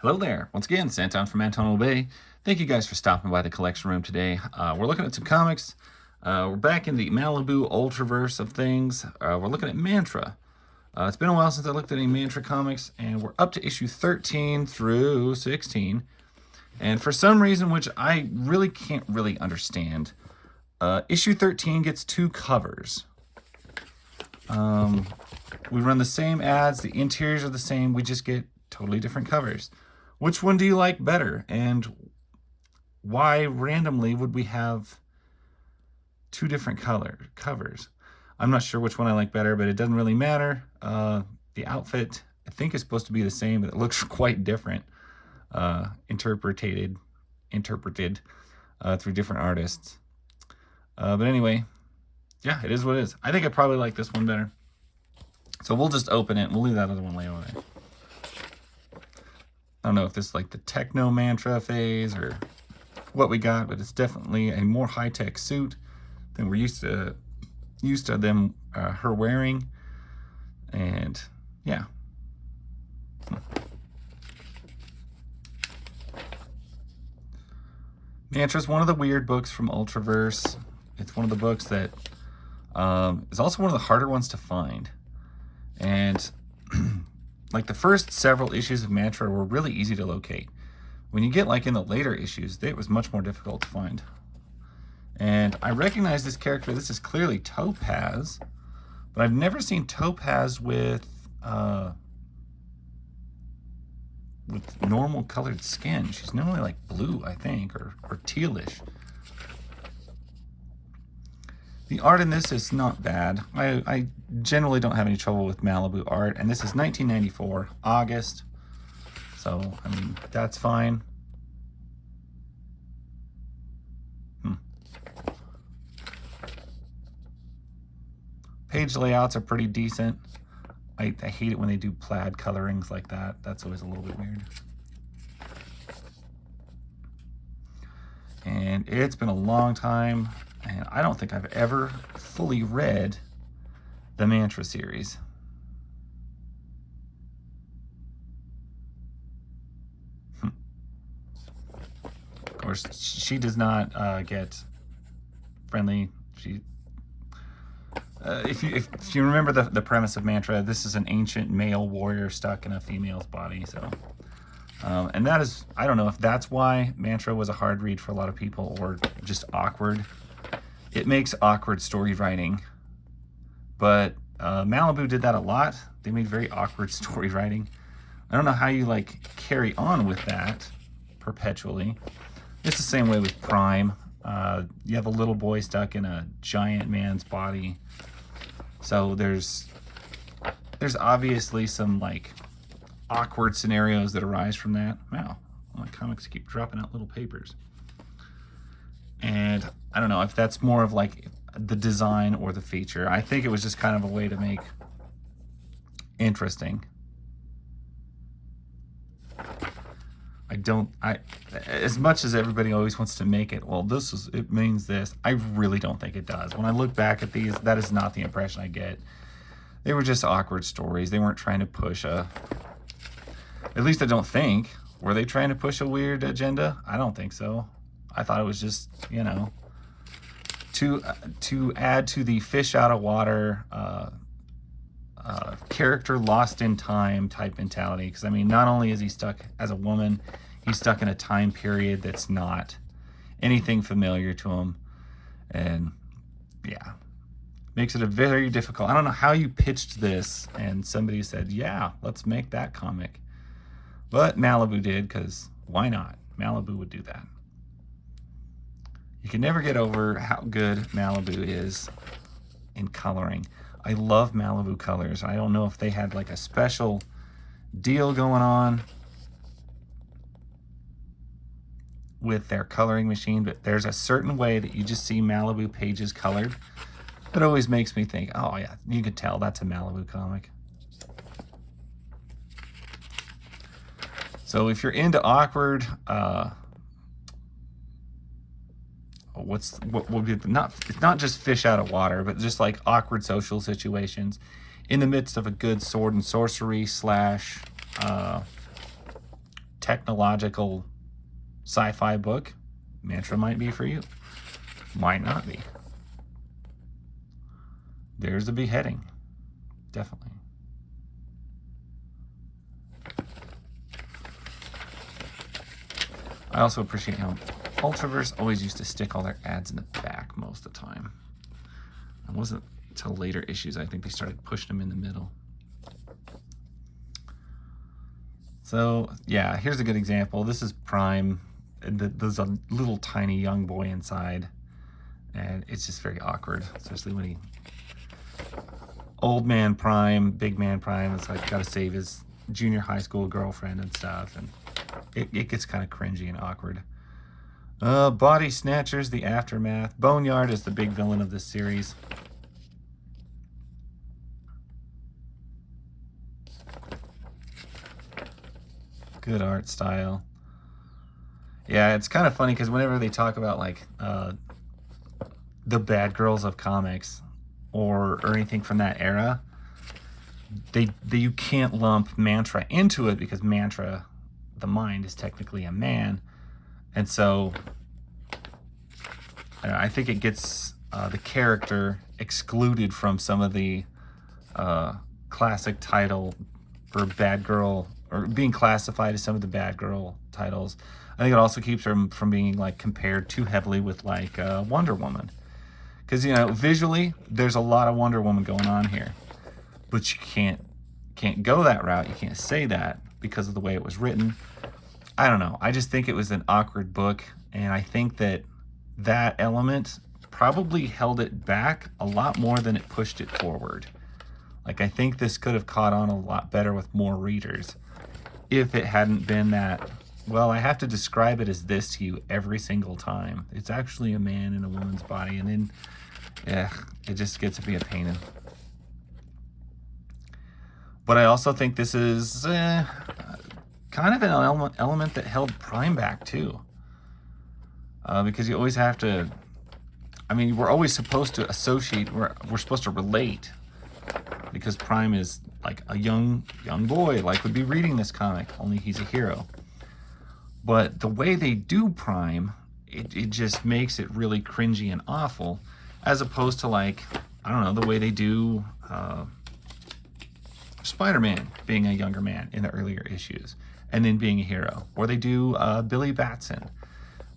Hello there. Once again, Santon from Antonio Bay. Thank you guys for stopping by the collection room today. We're looking at some comics. We're back in the Malibu Ultraverse of things. We're looking at Mantra. It's been a while since I looked at any Mantra comics, and we're up to issue 13 through 16. And for some reason, which I really can't really understand, issue 13 gets 2 covers. We run the same ads, the interiors are the same, we just get totally different covers. Which one do you like better? And why randomly would we have 2 different covers? I'm not sure which one I like better, but it doesn't really matter. The outfit, I think, is supposed to be the same, but it looks quite different. Interpreted through different artists. But anyway, yeah, it is what it is. I think I probably like this one better. So we'll just open it and we'll leave that other one lay over there. I don't know if this is like the techno mantra phase or what we got, but it's definitely a more high-tech suit than we're used to them her wearing. And yeah. Mantra is one of the weird books from Ultraverse. It's one of the books that is also one of the harder ones to find. And like the first several issues of Mantra were really easy to locate. When you get like in the later issues, it was much more difficult to find. And I recognize this character. This is clearly Topaz, but I've never seen Topaz with normal colored skin. She's normally like blue, I think, or tealish. The art in this is not bad. I generally don't have any trouble with Malibu art, and this is 1994, August. So, I mean, that's fine. Page layouts are pretty decent. I hate it when they do plaid colorings like that. That's always a little bit weird. And it's been a long time, and I don't think I've ever fully read the Mantra series. Of course, she does not get friendly. If you remember the premise of Mantra, this is an ancient male warrior stuck in a female's body. So, and that is, I don't know if that's why Mantra was a hard read for a lot of people or just awkward. It makes awkward story writing, but Malibu did that a lot. They made very awkward story writing. I don't know how you like carry on with that perpetually. It's the same way with Prime. You have a little boy stuck in a giant man's body. So there's obviously some like awkward scenarios that arise from that. Wow, my comics keep dropping out little papers. And I don't know if that's more of like the design or the feature. I think it was just kind of a way to make interesting. As much as everybody always wants to make it, well, it means this, I really don't think it does. When I look back at these, that is not the impression I get. They were just awkward stories. They weren't trying to push at least I don't think. Were they trying to push a weird agenda? I don't think so. I thought it was just, you know, to add to the fish out of water, character lost in time type mentality. Because I mean, not only is he stuck as a woman, he's stuck in a time period that's not anything familiar to him, and yeah, makes it a very difficult. I don't know how you pitched this and somebody said, yeah, let's make that comic, but Malibu did, because why not? Malibu would do that. You can never get over how good Malibu is in coloring. I love Malibu colors. I don't know if they had like a special deal going on with their coloring machine, but there's a certain way that you just see Malibu pages colored that always makes me think, oh yeah, you could tell that's a Malibu comic. So if you're into awkward, it's not just fish out of water, but just like awkward social situations in the midst of a good sword and sorcery / technological sci-fi book, Mantra might be for you. Might not be. There's a beheading. Definitely. I also appreciate how Ultraverse always used to stick all their ads in the back most of the time. It wasn't until later issues I think they started pushing them in the middle. So yeah, here's a good example. This is Prime. There's a little tiny young boy inside, and it's just very awkward, especially when he... Old man Prime, big man Prime, it's like gotta save his junior high school girlfriend and stuff, and it gets kind of cringy and awkward. Body Snatchers, the aftermath. Boneyard is the big villain of this series. Good art style. Yeah, it's kind of funny because whenever they talk about like the bad girls of comics or anything from that era, you can't lump Mantra into it because Mantra, the mind, is technically a man, and so I think it gets the character excluded from some of the classic title or bad girl, or being classified as some of the bad girl titles. I think it also keeps her from being like compared too heavily with like Wonder Woman, because you know visually there's a lot of Wonder Woman going on here, but you can't go that route. You can't say that because of the way it was written. I don't know. I just think it was an awkward book, and I think that element probably held it back a lot more than it pushed it forward. Like I think this could have caught on a lot better with more readers if it hadn't been that, well, I have to describe it as this to you every single time. It's actually a man in a woman's body, and then it just gets to be a pain in. But I also think this is kind of an element that held Prime back too. Because you always have to, I mean, we're always supposed to associate, we're supposed to relate, because Prime is like a young boy, like would be reading this comic, only he's a hero. But the way they do Prime, it just makes it really cringy and awful, as opposed to like, I don't know, the way they do Spider-Man being a younger man in the earlier issues, and then being a hero. Or they do Billy Batson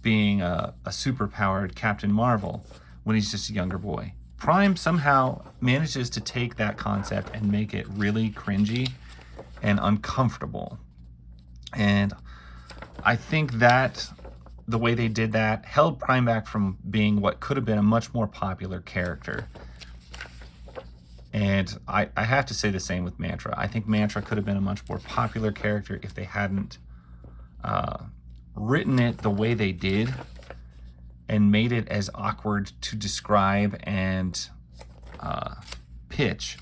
being a super-powered Captain Marvel when he's just a younger boy. Prime somehow manages to take that concept and make it really cringy and uncomfortable. And I think that the way they did that held Prime back from being what could have been a much more popular character. And I have to say the same with Mantra. I think Mantra could have been a much more popular character if they hadn't written it the way they did and made it as awkward to describe and pitch.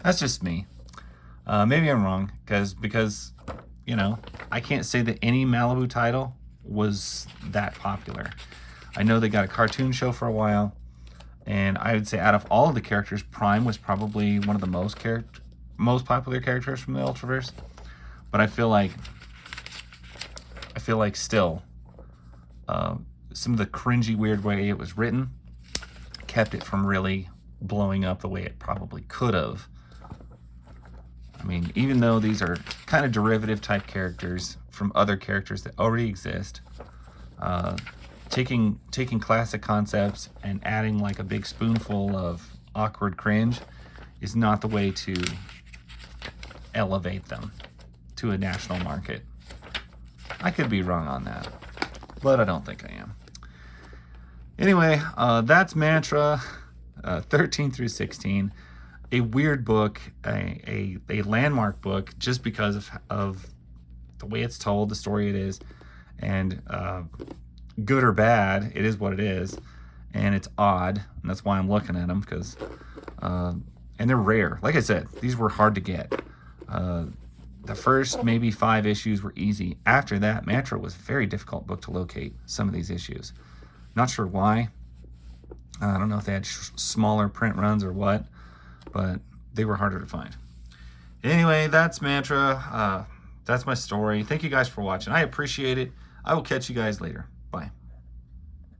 That's just me. Maybe I'm wrong, because you know, I can't say that any Malibu title was that popular. I know they got a cartoon show for a while, and I would say out of all of the characters, Prime was probably one of the most popular characters from the Ultraverse. But I feel like still some of the cringy, weird way it was written kept it from really blowing up the way it probably could have. I mean, even though these are kind of derivative type characters from other characters that already exist, taking classic concepts and adding like a big spoonful of awkward cringe is not the way to elevate them to a national market. I could be wrong on that, but I don't think I am. Anyway, that's Mantra 13 through 16. A weird book, a landmark book, just because of the way it's told, the story it is, and good or bad, it is what it is, and it's odd, and that's why I'm looking at them, because and they're rare. Like I said, these were hard to get. The first maybe 5 issues were easy. After that, Mantra was a very difficult book to locate, some of these issues. Not sure why. I don't know if they had smaller print runs or what, but they were harder to find. Anyway, that's Mantra That's my story. Thank you guys for watching. I appreciate it. I will catch you guys later. Bye.